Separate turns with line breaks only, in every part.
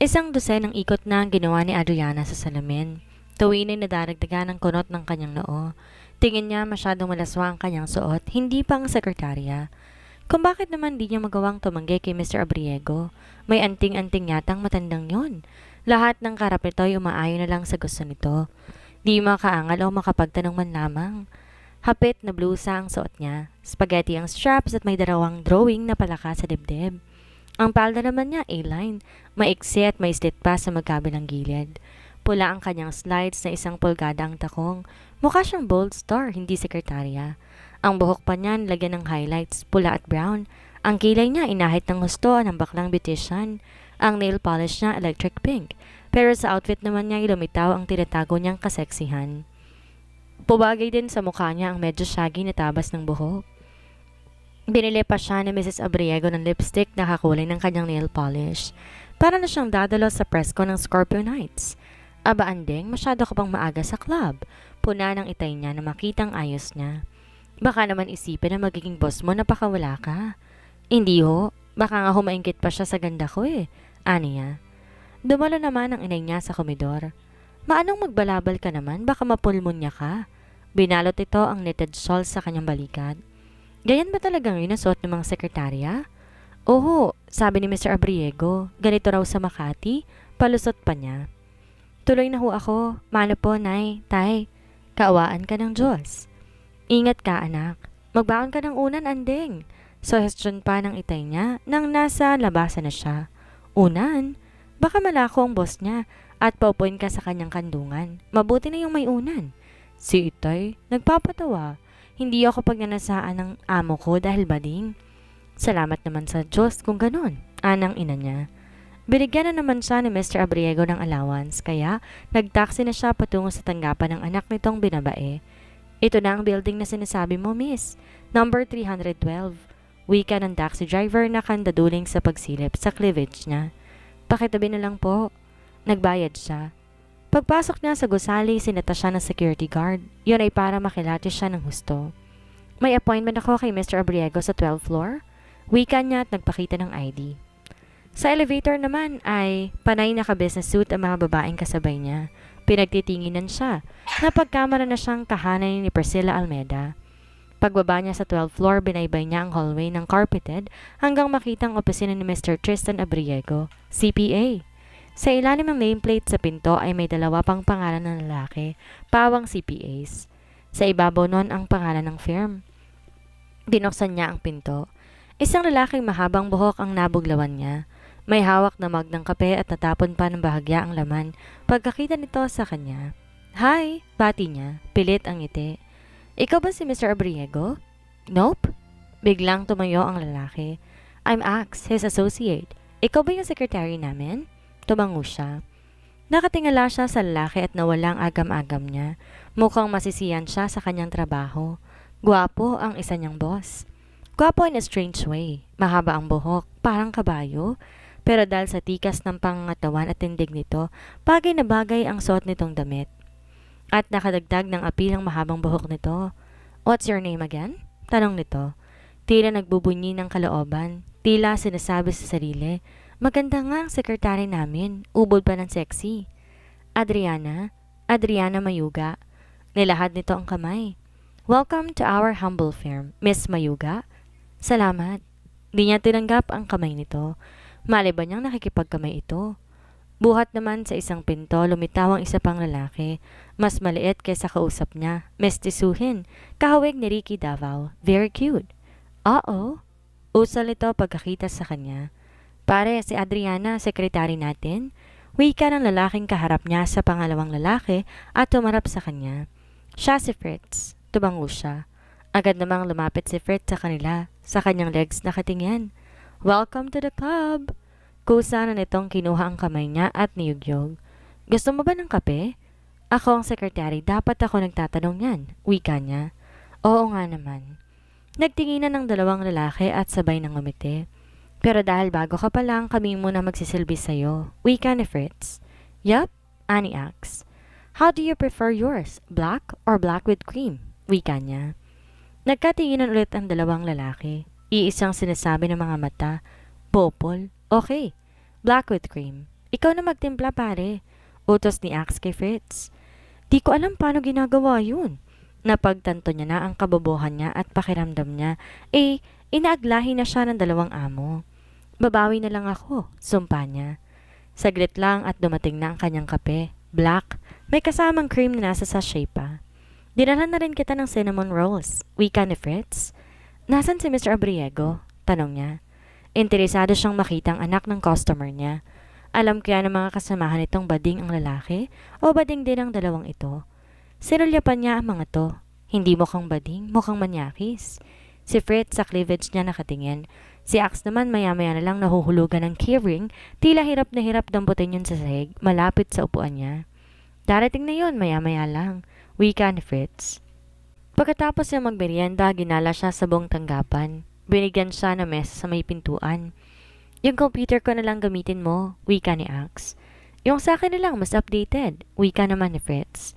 Isang dosenang ikot na ang ginawa ni Adriana sa salamin. Tuwing ay nadaragdagan ng kunot ng kanyang noo. Tingin niya masyadong malaswa ang kanyang suot, hindi pa ang sekretarya. Kung bakit naman di niya magawang tumanggi kay Mr. Abriego, may anting-anting yatang matandang yon. Lahat ng karap nito ay umaayon na lang sa gusto nito. Di makaangal o makapagtanong man lamang. Hapit na blusa ang suot niya, spaghetti ang straps at may darawang drawing na palaka sa dibdib. Ang palda naman niya A-line, maiksi at may slit pa sa magkabilang gilid. Pula ang kanyang slides na 1 pulgada ang takong. Mukha siyang bold star, hindi sekretarya. Ang buhok pa niya lagyan ng highlights, pula at brown. Ang kilay niya inahit ng gusto ng baklang beautician. Ang nail polish niya electric pink. Pero sa outfit naman niya lumitaw ang tinatago niyang kaseksihan. Pubagay din sa mukha niya ang medyo shaggy na tabas ng buhok. Binili pa siya ni Mrs. Abriego ng lipstick na kakulay ng kanyang nail polish. Para na siyang dadalo sa presko ng Scorpio Nights. Aba andeng, masyado ka pang maaga sa club. Puna ng itay niya na makitang ayos niya. Baka naman isipin na magiging boss mo na pakawala ka. Hindi ho, baka nga humaingkit pa siya sa ganda ko Ani niya. Dumalo naman ang inay niya sa komedor. Maanong magbalabal ka naman, baka mapulmonya ka. Binalot ito ang knitted shawl sa kanyang balikat. Ganyan ba talagang yun ang suot ng mga sekretarya? Oo, sabi ni Mr. Abriego, ganito raw sa Makati, palusot pa niya. Tuloy na ho ako, mano po, nay, tay, kaawaan ka ng Diyos. Ingat ka anak, magbaon ka ng unan andeng. Suggestion pa ng itay niya nang nasa labasan na siya. Unan? Baka malako ang boss niya at paupuin ka sa kanyang kandungan. Mabuti na yung may unan. Si itay, nagpapatawa. Hindi ako pagnanasaan ng amo ko dahil bading. Salamat naman sa Diyos kung ganun, anang ina niya. Binigyan na naman siya ni Mr. Abriego ng allowance kaya nagtaksi na siya patungo sa tanggapan ng anak nitong binabae. Ito na ang building na sinasabi mo, miss. Number 312. Wika ng taxi driver na kandaduling sa pagsilip sa cleavage niya. Pakitabi na lang po. Nagbayad siya. Pagpasok niya sa gusali, sinata siya ng security guard. Yun ay para makilati siya ng husto. May appointment ako kay Mr. Abriego sa 12th floor. Wika niya at nagpakita ng ID. Sa elevator naman ay panay naka-business suit ang mga babaeng kasabay niya. Pinagtitinginan siya. Napagkamara na siyang kahanay ni Priscilla Almeida. Pagbaba niya sa 12th floor, binaybay niya ang hallway ng carpeted hanggang makita ang opisina ni Mr. Tristan Abriego, CPA. Sa ilalim ng nameplate sa pinto ay may 2 pang pangalan ng lalaki, pawang CPAs. Sa ibabaw nun ang pangalan ng firm. Binuksan niya ang pinto. Isang lalaking mahabang buhok ang nabuglawan niya. May hawak na mug ng kape at natapon pa ng bahagya ang laman pagkakita nito sa kanya. Hi, bati niya. Pilit ang ngiti. Ikaw ba si Mr. Abriego? Nope. Biglang tumayo ang lalaki. I'm Ax, his associate. Ikaw ba yung secretary namin? Tumango siya. Nakatingala siya sa lalaki at nawalang agam-agam niya. Mukhang masisiyan siya sa kanyang trabaho. Gwapo ang isa niyang boss. Gwapo in a strange way. Mahaba ang buhok, parang kabayo. Pero dahil sa tikas ng pangangatawan at tindig nito, bagay na bagay ang suot nitong damit. At nakadagdag ng apilang mahabang buhok nito. What's your name again? Tanong nito. Tila nagbubunyi ng kalooban. Tila sinasabi sa sarili. Maganda nga ang sekretary namin. Ubod pa ng sexy. Adriana? Adriana Mayuga. Nilahad nito ang kamay. Welcome to our humble firm, Miss Mayuga. Salamat. Di niya tinanggap ang kamay nito. Mali ba niyang nakikipagkamay ito? Buhat naman sa isang pinto, lumitaw ang isa pang lalaki. Mas maliit kaysa kausap niya. Mestisuhin. Kahawig ni Ricky Davao. Very cute. Oo. Usal ito pagkakita sa kanya. Pare, si Adriana, sekretary natin. Wika ng lalaking kaharap niya sa pangalawang lalaki at tumarap sa kanya. Siya si Fritz. Tumango siya. Agad namang lumapit si Fritz sa kanila, sa kanyang legs nakatingin. Welcome to the club! Kusa na nitong kinuha ang kamay niya at niyugyog. Gusto mo ba ng kape? Ako ang sekretary, dapat ako nagtatanong yan. Wika niya. Oo nga naman. Nagtinginan ng 2 lalaki at sabay ng ngumiti. Pero dahil bago ka pa lang, kami muna magsisilbi sa'yo. Wika ni Fritz. Yup, ani Ax. How do you prefer yours? Black or black with cream? Wika niya. Nagkatinginan ulit ang 2 lalaki. Iisang sinasabi ng mga mata. Popol. Okay. Black with cream. Ikaw na magtimpla pare. Utos ni Ax kay Fritz. Di ko alam paano ginagawa yun. Napagtanto niya na ang kabobohan niya at pakiramdam niya, inaaglahi na siya ng dalawang amo. Babawi na lang ako, sumpa niya. Saglit lang at dumating na ang kanyang kape. Black, may kasamang cream na nasa sachet pa. Dinalhan na rin kita ng cinnamon rolls. Wika ni Fritz. Nasaan si Mr. Abriego? Tanong niya. Interesado siyang makita ang anak ng customer niya. Alam kaya ng mga kasamahan itong bading ang lalaki o bading din ang dalawang ito. Sinulyapan niya ang mga to. Hindi mukhang bading, mukhang manyakis. Si Fritz sa cleavage niya nakatingin. Si Ax naman maya-maya na lang nahuhulugan ng keyring, tila hirap na hirap damputin yun sa sahig, malapit sa upuan niya. Darating na yun, maya-maya lang. Wika ni Fritz. Pagkatapos niya magmerienda, ginala siya sa buong tanggapan. Binigyan siya ng mesa sa may pintuan. Yung computer ko na lang gamitin mo, wika ni Ax. Yung sa akin na lang, mas updated, wika naman ni Fritz.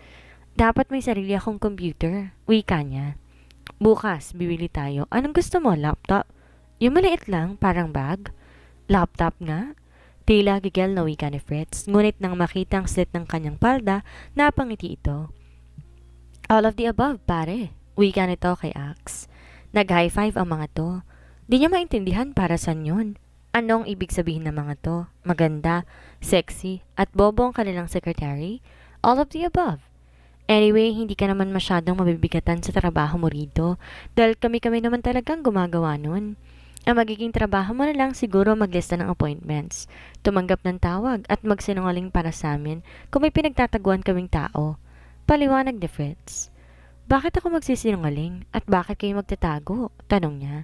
Dapat may sarili akong computer, wika niya. Bukas, bibili tayo. Anong gusto mo, laptop? Yung maliit lang, parang bag? Laptop nga? Tila gigil na wika ni Fritz, ngunit nang makita ang slit ng kanyang palda, napangiti ito. All of the above, pare, wika nito kay Ax. Nag-high five ang mga to. Di niya maintindihan para saan yun. Anong ibig sabihin ng mga to? Maganda, sexy, at bobo ang kanilang secretary? All of the above. Anyway, hindi ka naman masyadong mabibigatan sa trabaho mo rito dahil kami-kami naman talagang gumagawa nun. Ang magiging trabaho mo na lang siguro maglista ng appointments, tumanggap ng tawag at magsinungaling para sa amin kung may pinagtataguan kaming tao. Paliwanag ni Fritz. Bakit ako magsisinungaling at bakit kayo magtatago? Tanong niya.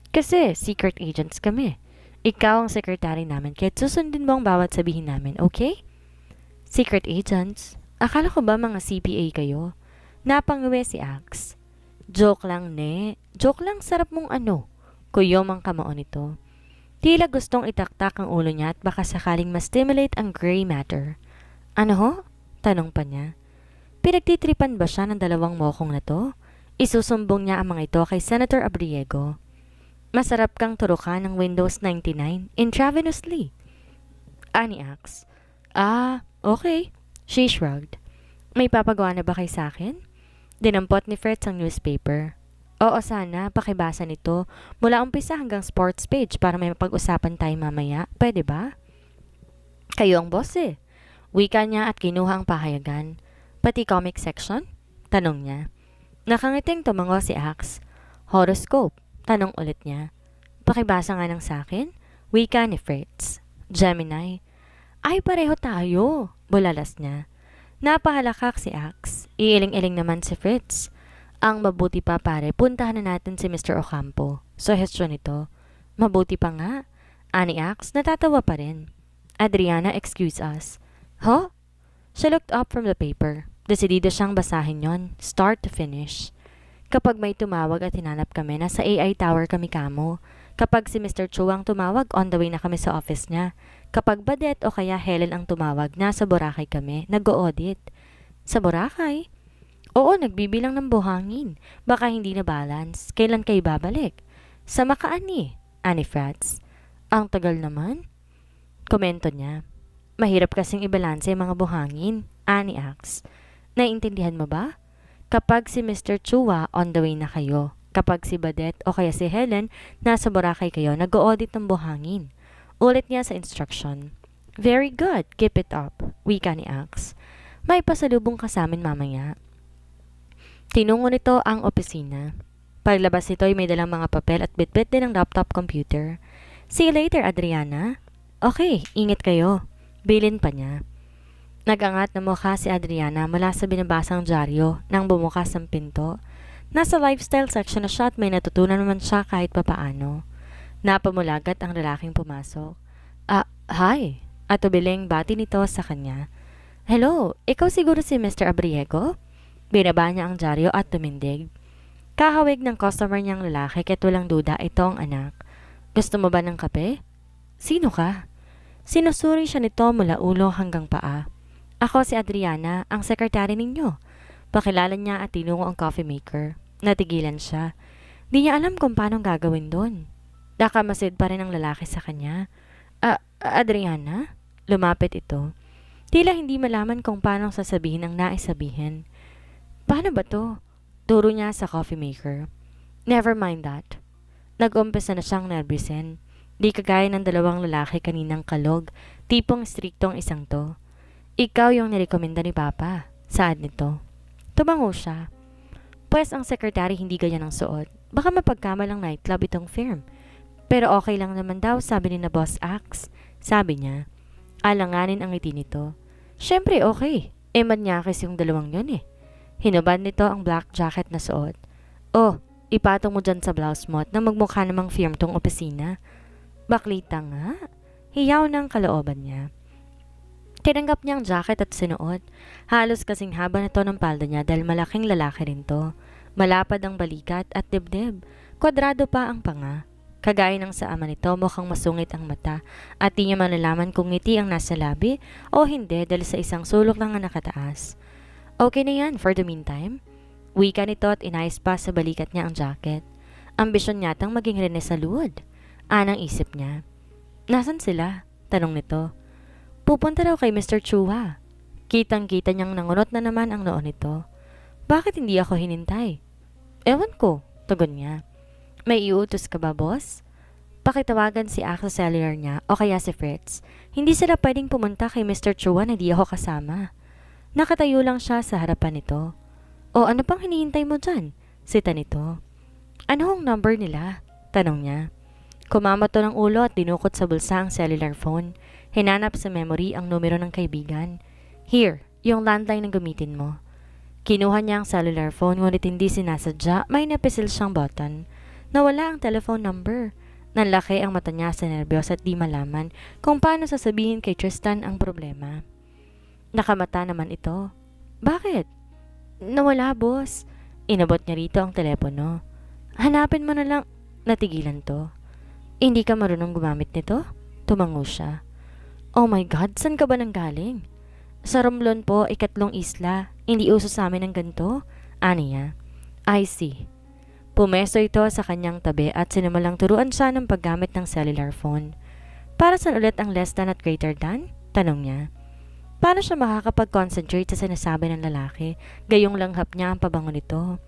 Kasi secret agents kami. Ikaw ang secretary namin kaya susundin mo ang bawat sabihin namin, okay? Secret agents? Akala ko ba mga CPA kayo? Napanguwi si Ax. Joke lang, ne. Joke lang, sarap mong ano. Kuyom ang kamaon nito. Tila gustong itaktak ang ulo niya at baka sakaling ma-stimulate ang gray matter. Ano ho? Tanong pa niya. Pinagtitripan ba siya ng dalawang mokong na to? Isusumbong niya ang mga ito kay Senator Abriego. Masarap kang turukan ng Windows 99 intravenously. Ani Ax. Okay. She shrugged. May papagawa na ba kay sa akin? Dinampot ni Fritz ang newspaper. Oo sana, pakibasa nito mula umpisa hanggang sports page para may mapag-usapan tayo mamaya. Pwede ba? Kayo ang boss eh. Wika niya at kinuha ang pahayagan. Pati comic section? Tanong niya. Nakangiting tumango si Ax. Horoscope? Tanong ulit niya. Pakibasa nga ng sakin? Wika ni Fritz. Gemini. Ay pareho tayo. Bulalas niya. Napahalakak si Ax. Iiling-iling naman si Fritz. Ang mabuti pa pare, puntahan na natin si Mr. Ocampo. Suhestyon nito. Mabuti pa nga. Ani Ax, natatawa pa rin. Adriana, excuse us. Huh? She looked up from the paper. Desidido siyang basahin yon, start to finish. Kapag may tumawag at hinanap kami, nasa AI Tower kami kamo. Kapag si Mr. Chu ang tumawag, on the way na kami sa office niya. Kapag Badet o kaya Helen ang tumawag, nasa Boracay kami, nag-o-audit. Sa Boracay? Oo, nagbibilang ng buhangin. Baka hindi na balance. Kailan kayo babalik? Sa Makaani, ani Fritz. Ang tagal naman? Komento niya. Mahirap kasing ibalanse ang mga buhangin, ani Ax. Naiintindihan mo ba? Kapag si Mr. Chua, on the way na kayo. Kapag si Badet o kaya si Helen, nasa Boracay kayo, nag-o-audit ng buhangin. Ulit niya sa instruction. Very good, keep it up, wika ni Ax. May pasalubong ka sa amin mamaya. Tinungo nito ang opisina. Paglabas nito ay may dalang mga papel at bitbit din ng laptop computer. See you later, Adriana. Okay, ingat kayo. Bilin pa niya. Nagangat na mukha si Adriana mula sa binabasang dyaryo nang bumukas ang pinto. Nasa lifestyle section na siya at may natutunan naman siya kahit papaano. Napamulagat ang lalaking pumasok. Hi. At ubiling bati nito sa kanya. Hello, ikaw siguro si Mr. Abriego? Binaba niya ang dyaryo at tumindig. Kahawig ng customer niyang lalaki kahit walang duda ito ang anak. Gusto mo ba ng kape? Sino ka? Sinusuri siya nito mula ulo hanggang paa. Ako si Adriana, ang sekretary ninyo. Pakilala niya at tinungo ang coffee maker. Natigilan siya. Di niya alam kung paano gagawin doon. Nakamasid pa rin ang lalaki sa kanya. Adriana? Lumapit ito. Tila hindi malaman kung paano sasabihin ang nais sabihin. Paano ba to? Turo niya sa coffee maker. Never mind that. Nag-umpisa na siyang nervyusin. Di kagaya ng dalawang lalaki kaninang kalog, tipong striktong isang to. Ikaw yung nirekomenda ni Papa. Saad nito. Tumango siya. Pues ang sekretary hindi ganyan ang suot. Baka mapagkamalang nightclub itong firm. Pero okay lang naman daw, sabi ni na Boss Axe. Sabi niya. Alanganin ang ngiti nito. Syempre okay. Manyakis yung dalawang yun eh. Hinubad nito ang black jacket na suot. Oh, ipatong mo dyan sa blouse mo at na magmukha namang firm tong opisina. Baklita nga. Hiyaw ng kalooban niya. Tinanggap niya ang jacket at sinuot. Halos kasing haba na to ng palda niya dahil malaking lalaki rin to. Malapad ang balikat at dibdib. Kwadrado pa ang panga. Kagaya ng sa ama nito, mukhang masungit ang mata at di niya malalaman kung ngiti ang nasa labi o hindi dahil sa isang sulok lang ang nakataas. Okay na yan for the meantime. Wika nito at inayos pa sa balikat niya ang jacket. Ambisyon niyatang maging Rene Salud. Anang isip niya. Nasaan sila? Tanong nito. Pupunta raw kay Mr. Chua. Kitang-kita niyang nangunot na naman ang noon nito. Bakit hindi ako hinintay? Ewan ko, tugon niya. May iutos ka ba, boss? Pakitawagan si Axe sa cellular niya o kaya si Fritz. Hindi sila pwedeng pumunta kay Mr. Chua na di ako kasama. Nakatayo lang siya sa harapan nito. O ano pang hinihintay mo dyan? Sita nito. Ano ang number nila? Tanong niya. Kumamoto ng ulo at dinukot sa bulsa ang cellular phone. Hinanap sa memory ang numero ng kaibigan. Here, yung landline na gamitin mo. Kinuha niya ang cellular phone ngunit hindi sinasadya, may napisil siyang button. Nawala ang telephone number. Nanlaki ang mata niya sa nerbiyos at di malaman kung paano sasabihin kay Tristan ang problema. Nakamata naman ito. Bakit? Nawala, boss. Inabot niya rito ang telepono. Hanapin mo na lang. Natigilan to. Hindi ka marunong gumamit nito? Tumango siya. Oh my God, saan ka ba nanggaling? Sa Romblon po, 3 isla. Hindi uso sa amin ng ganito. Niya. I see. Pumesto ito sa kanyang tabi at sinimulang turuan siya ng paggamit ng cellular phone. Para saan ulit ang less than at greater than? Tanong niya. Paano siya makakapag-concentrate sa sinasabi ng lalaki? Gayong langhap niya ang pabango nito.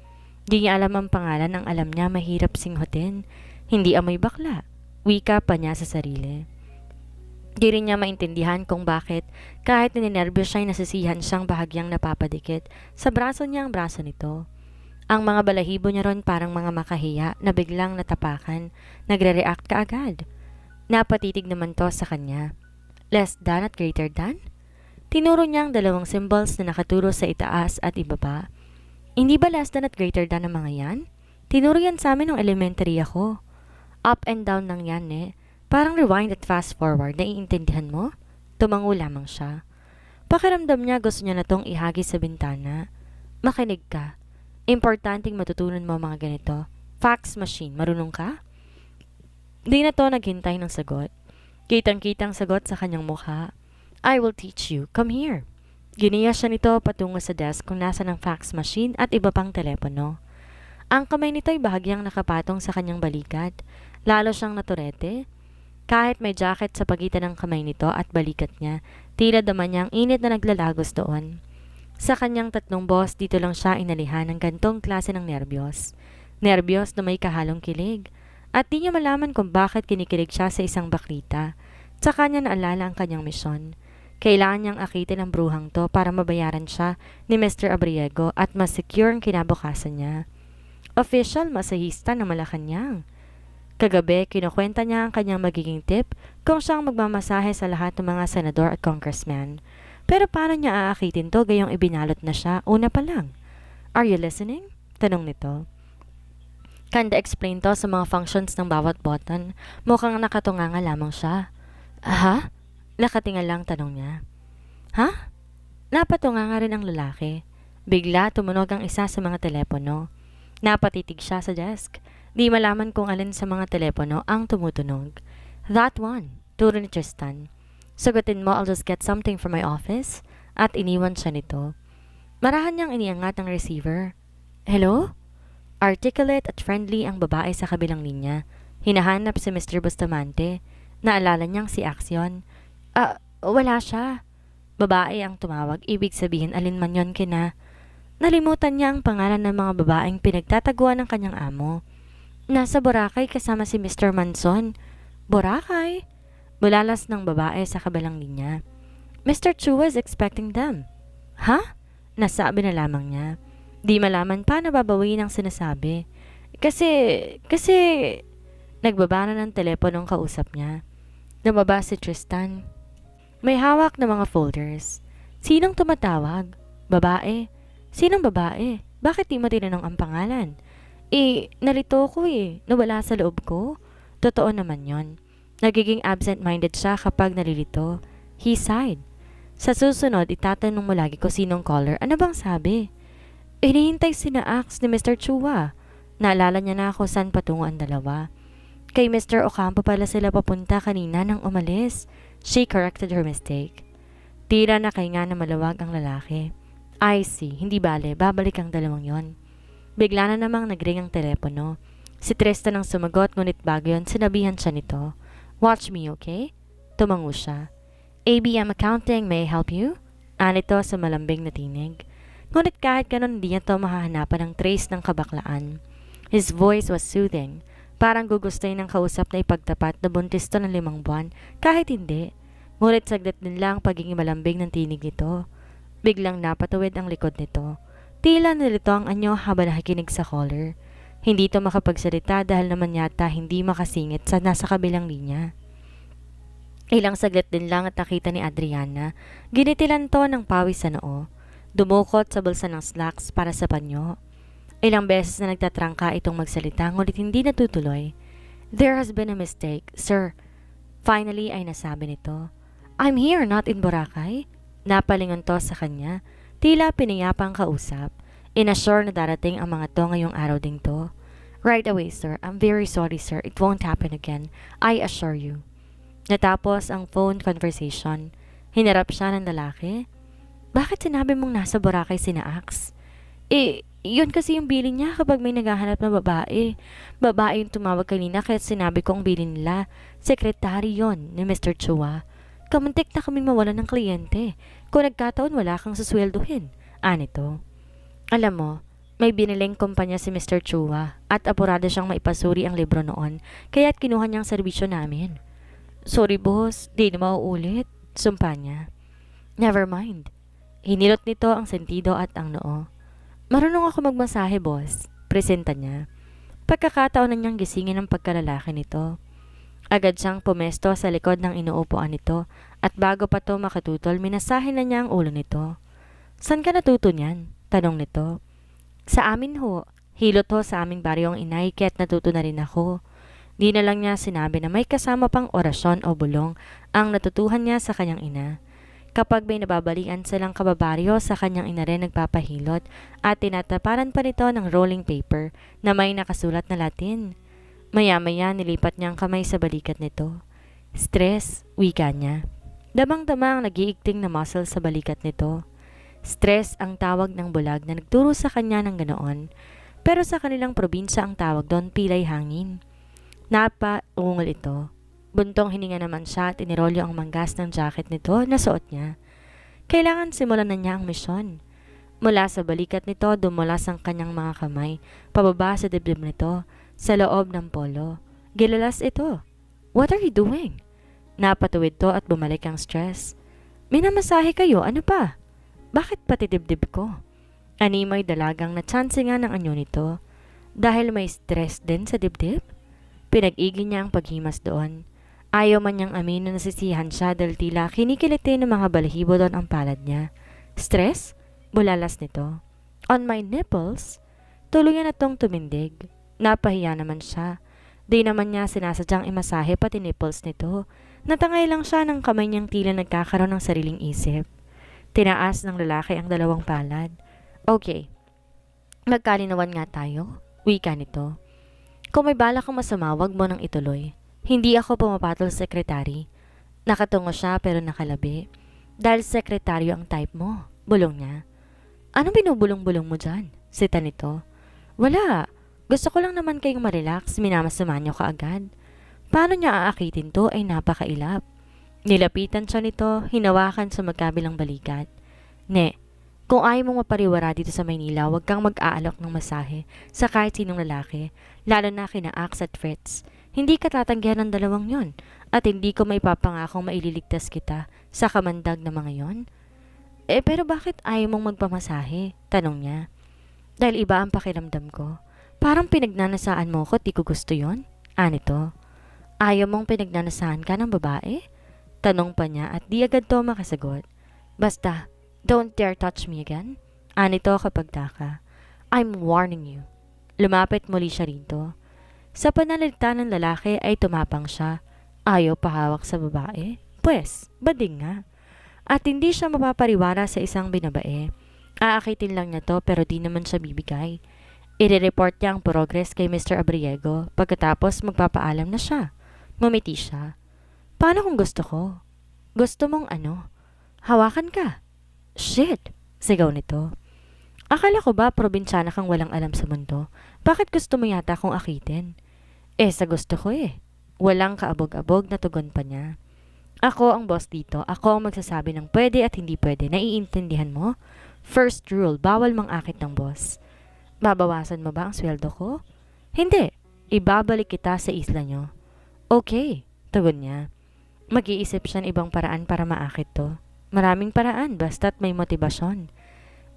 Di niya alam ang pangalan, ang alam niya mahirap singhutin. Hindi amoy bakla. Wika pa niya sa sarili. Di rin niya maintindihan kung bakit kahit ninenervyos siya ay nasisihan siyang bahagyang napapadikit sa braso niya ang braso nito. Ang mga balahibo niya ron parang mga makahiya na biglang natapakan, nagre-react kaagad. Napatitig naman to sa kanya. Less than at greater than? Tinuro niya ang 2 symbols na nakaturo sa itaas at ibaba. Hindi ba less than at greater than ang mga yan? Tinuro yan sa amin nung elementary ako. Up and down lang yan eh. Parang rewind at fast forward, naiintindihan mo? Tumango lamang siya. Pakiramdam niya gusto niya na tong ihagis sa bintana. Makinig ka. Importanteng matutunan mo mga ganito. Fax machine, marunong ka? Di na to naghintay ng sagot. Kitang-kitang sagot sa kanyang mukha. I will teach you. Come here. Giniya siya nito patungo sa desk kung nasa ng fax machine at iba pang telepono. Ang kamay nito ay bahagyang nakapatong sa kanyang balikat. Lalo siyang naturete. Kahit may jacket sa pagitan ng kamay nito at balikat niya, tila dama niya ang init na naglalagos doon. Sa kanyang 3 boss, dito lang siya inalihan ng gantong klase ng nerbiyos. Nerbiyos na may kahalong kilig. At di niya malaman kung bakit kinikilig siya sa isang baklita. Sa kanya naalala ang kanyang misyon. Kailangan niyang akitin ang bruhang to para mabayaran siya ni Mr. Abriego at mas secure ang kinabukasan niya. Official masahista ng Malacanang. Kagabi, kinukwenta niya ang kanyang magiging tip kung siyang magmamasahe sa lahat ng mga senador at congressman. Pero paano niya aakitin to gayong ibinalot na siya una pa lang? Are you listening? Tanong nito. Kanda explain to sa mga functions ng bawat button. Mukhang nakatunganga lamang siya. Ha? Nakatingal lang tanong niya. Ha? Napatunganga rin ang lalaki. Bigla tumunog ang isa sa mga telepono. Napatitig siya sa desk. Di malaman kung alin sa mga telepono ang tumutunog. That one, turo ni Tristan. Sagutin mo, I'll just get something from my office. At iniwan siya nito. Marahan niyang iniangat ang receiver. Hello? Articulate at friendly ang babae sa kabilang linya. Hinahanap si Mr. Bustamante. Naalala niyang si Axion. Wala siya. Babae ang tumawag, ibig sabihin alinman yon kina. Nalimutan niya ang pangalan ng mga babaeng pinagtataguan ng kanyang amo. Nasa Boracay kasama si Mr. Manson. Boracay? Bulalas ng babae sa kabilang linya. Mr. Chu is expecting them. Ha? Nasabi na lamang niya. Di malaman pa na babawiin ang sinasabi. Kasi, nagbaba na ng teleponong kausap niya. Lumabas si Tristan. May hawak na mga folders. Sinong tumatawag? Babae. Sinong babae? Bakit di mo tinanong ang pangalan? Nalito ko Nawala sa loob ko. Totoo naman yon. Nagiging absent-minded siya kapag nalilito. He sighed. Sa susunod, itatanong mo lagi ko sinong caller. Ano bang sabi? Hinihintay sina Ax ni Mr. Chua. Naalala niya na ako saan patungo ang dalawa. Kay Mr. Ocampo pala sila papunta kanina nang umalis. She corrected her mistake. Tira na kay nga na malawag ang lalaki. I see, hindi bale, babalik ang dalawang yon. Bigla na namang nagring ang telepono. Si Tristan ang sumagot ngunit bago yon sinabihan siya nito. Watch me, okay? Tumango siya. ABM Accounting, may I help you? Anito sa malambing na tinig. Ngunit kahit ganon hindi niya to mahahanapan ng trace ng kabaklaan. His voice was soothing. Parang gugustuhin ng kausap na ipagtapat na buntis to ng 5 buwan, kahit hindi. Ngunit saglit din lang pagiging malambing ng tinig nito. Biglang napatuwid ang likod nito. Tila nalito ang anyo habang nakikinig sa caller. Hindi to makapagsalita dahil naman yata hindi makasingit sa nasa kabilang linya. Ilang saglit din lang at nakita ni Adriana. Ginitilan to ng pawis sa noo. Dumukot sa bulsa ng slacks para sa panyo. Ilang beses na nagtatrangka itong magsalita ngunit hindi natutuloy. There has been a mistake, sir. Finally ay nasabi nito. I'm here, not in Boracay. Napalingon to sa kanya. Tila pinayapang kausap. Inassure na darating ang mga to ngayong araw ding to. Right away, sir. I'm very sorry, sir. It won't happen again. I assure you. Natapos ang phone conversation. Hinarap siya ng lalaki. Bakit sinabi mong nasa Boracay sina Ax? Yun kasi yung bilin niya kapag may naghahanap na babae. Babae yung tumawag kanina kaya sinabi ko ang bilin nila. Sekretary yon ni Mr. Chua. Kamuntik na kaming mawalan ng kliyente. Kung nagkataon wala kang susweldohin. Anito. Alam mo, may biniling kumpanya si Mr. Chua at apurado siyang maipasuri ang libro noon kaya't kinuha niyang serbisyo namin. Sorry boss, di na mauulit. Sumpa niya. Never mind. Hinilot nito ang sentido at ang noo. Marunong ako magmasahe boss. Presenta niya. Pagkakataon na niyang gisingin ang pagkalalaki nito. Agad siyang pumesto sa likod ng inuupuan nito at bago pa to makatutol minasahe na niya ang ulo nito. San ka natuto niyan? Tanong nito. Sa amin ho. Hilot ho sa aming baryong inay kaya't natuto na rin ako. Di na lang niya sinabi na may kasama pang orasyon o bulong ang natutuhan niya sa kanyang ina. Kapag may nababalian silang kababaryo sa kanyang ina rin nagpapahilot at tinataparan pa nito ng rolling paper na may nakasulat na Latin. Maya-maya nilipat niya ang kamay sa balikat nito. Stress, wika niya. Damang-dama ang nag-iigting na muscle sa balikat nito. Stress ang tawag ng bulag na nagturo sa kanya ng ganoon. Pero sa kanilang probinsya ang tawag doon pilay hangin. Napa-ungol ito. Buntong hininga naman siya at inirolyo ang manggas ng jacket nito na suot niya. Kailangan simulan na niya ang misyon. Mula sa balikat nito, dumulas ang kanyang mga kamay, pababa sa dibdib nito, sa loob ng polo. Gilalas ito. What are you doing? Napatuwid to at bumalik ang stress. Minamasahe kayo, ano pa? Bakit pati dibdib ko? Animoy dalagang na chance nga ng anyo nito. Dahil may stress din sa dibdib? Pinag-igi niya ang paghimas doon. Ayaw man niyang amin na nasisihan siya dahil tila kinikiliti ng mga balahibo doon ang palad niya. Stress? Bulalas nito. On my nipples? Tuluyan na tong tumindig. Napahiya naman siya. Di naman niya sinasadyang imasahe pati nipples nito. Natangay lang siya ng kamay niyang tila nagkakaroon ng sariling isip. Tinaas ng lalaki ang dalawang palad. Okay. Magkalinawan nga tayo. Wika nito. Kung may bala kang masama, wag mo nang ituloy. Hindi ako pumapatol sa sekretary. Nakatungo siya pero nakalabi. Dahil sekretaryo ang type mo. Bulong niya. Anong binubulong-bulong mo dyan? Sita nito. Wala. Gusto ko lang naman kayong marelax. Minamasama niyo kaagad. Paano niya aakitin to ay napakailap. Nilapitan siya nito, hinawakan sa magkabilang balikat. Ne, kung ayaw mong mapariwara dito sa Maynila, huwag kang mag-aalok ng masahe sa kahit sinong lalaki, lalo na kina Ax at Fritz. Hindi ka tatanggihan ng dalawang yon, at hindi ko may papangakong maililigtas kita sa kamandag na mga yon. Pero bakit ayaw mong magpamasahe? Tanong niya. Dahil iba ang pakiramdam ko. Parang pinagnanasaan mo ko, di ko gusto yon. Anito, ayaw mong pinagnanasaan ka ng babae? Tanong pa niya at di agad to makasagot. Basta, don't dare touch me again. Anito kapag taka. I'm warning you. Lumapit muli siya rito. Sa pananalita ng lalaki ay tumapang siya. Ayaw pahawak sa babae? Pwes, bading nga. At hindi siya mapapariwara sa isang binabae. Aakitin lang niya to pero di naman siya bibigay. I-report niya ang progress kay Mr. Abriego pagkatapos magpapaalam na siya. Ngumiti siya. Paano kung gusto ko? Gusto mong ano? Hawakan ka. Shit! Sigaw nito. Akala ko ba probinsyana kang walang alam sa mundo? Bakit gusto mo yata akong akitin? Sa gusto ko eh. Walang kaabog-abog na tugon pa niya. Ako ang boss dito. Ako ang magsasabi ng pwede at hindi pwede. Naiintindihan mo? First rule, bawal mang-akit ng boss. Babawasan mo ba ang sweldo ko? Hindi. Ibabalik kita sa isla nyo. Okay, tugon niya. Mag-iisip siya ng ibang paraan para maakit to. Maraming paraan, basta't may motibasyon.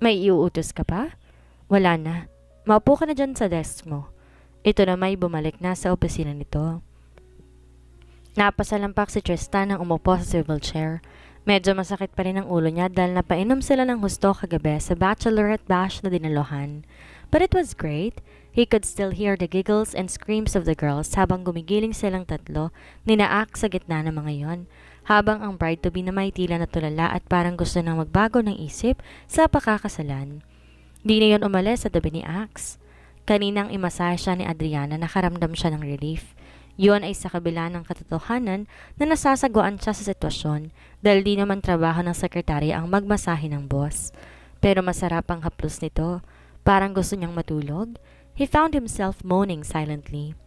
May iuutos ka pa? Wala na. Maupo ka na dyan sa desk mo. Ito na may bumalik na sa opisina nito. Napasalampak si Tristan nang umupo sa swivel chair. Medyo masakit pa rin ang ulo niya dahil napainom sila ng husto kagabi sa bachelorette bash na dinalohan. But it was great. He could still hear the giggles and screams of the girls habang gumigiling silang tatlo, ninaak sa gitna ng mga yon, habang ang bride-to-be na may tila na tulala at parang gusto nang magbago ng isip sa pakakasalan. Di na yon umalis sa tabi ni Ax. Kaninang imasahe siya ni Adriana, nakaramdam siya ng relief. Yun ay sa kabila ng katotohanan na nasasaguan siya sa sitwasyon dahil di naman trabaho ng sekretarya ang magmasahe ng boss. Pero masarap ang haplos nito. Parang gusto niyang matulog. He found himself moaning silently.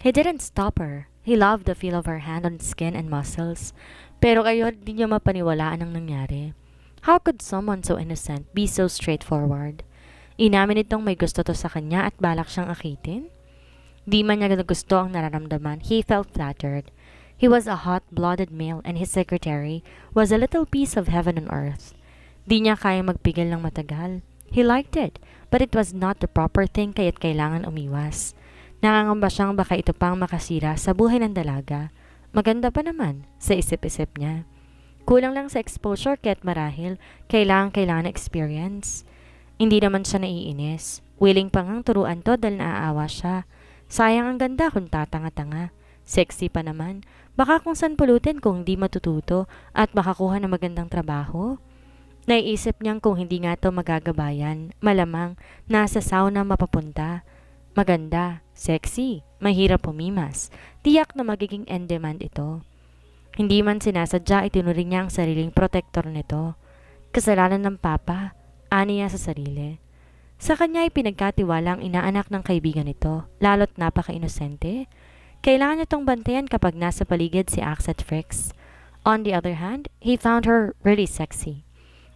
He didn't stop her. He loved the feel of her hand on skin and muscles. Pero kayon di niya mapaniwalaan ang nangyari. How could someone so innocent be so straightforward? Inamin itong may gusto to sa kanya at balak siyang akitin? Di man niya gusto ang nararamdaman, he felt flattered. He was a hot-blooded male and his secretary was a little piece of heaven on earth. Di niya kaya magpigil ng matagal. He liked it, but it was not the proper thing kaya't kailangan umiwas. Nangangamba siyang baka ito pang makasira sa buhay ng dalaga. Maganda pa naman, sa isip-isip niya. Kulang lang sa exposure kaya't marahil kailangan experience. Hindi naman siya naiinis. Willing pa ngang turuan to dahil naaawa siya. Sayang ang ganda kung tatanga-tanga. Sexy pa naman. Baka kung saan pulutin kung di matututo at makakuha ng magandang trabaho. Naiisip niyang kung hindi nga to magagabayan, malamang nasa sauna mapapunta. Maganda, sexy, mahirap pumimas. Tiyak na magiging in-demand ito. Hindi man sinasadya, itinuring niya ang sariling protector nito. Kasalanan ng papa, ani niya sa sarili. Sa kanya ay pinagkatiwala ang inaanak ng kaibigan nito, lalo't napaka-inosente. Kailangan niya tong bantayan kapag nasa paligid si Ax at Fritz. On the other hand, he found her really sexy.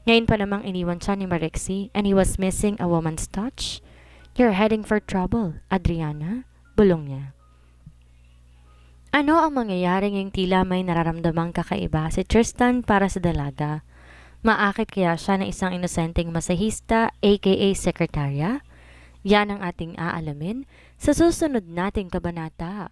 Ngayon pa namang iniwan siya ni Marixie and he was missing a woman's touch. You're heading for trouble, Adriana, bulong niya. Ano ang mangyayari ngayong tila may nararamdamang kakaiba si Tristan para sa dalaga? Maakit kaya siya ng isang inosenteng masahista aka sekretarya? Yan ang ating aalamin sa susunod nating kabanata.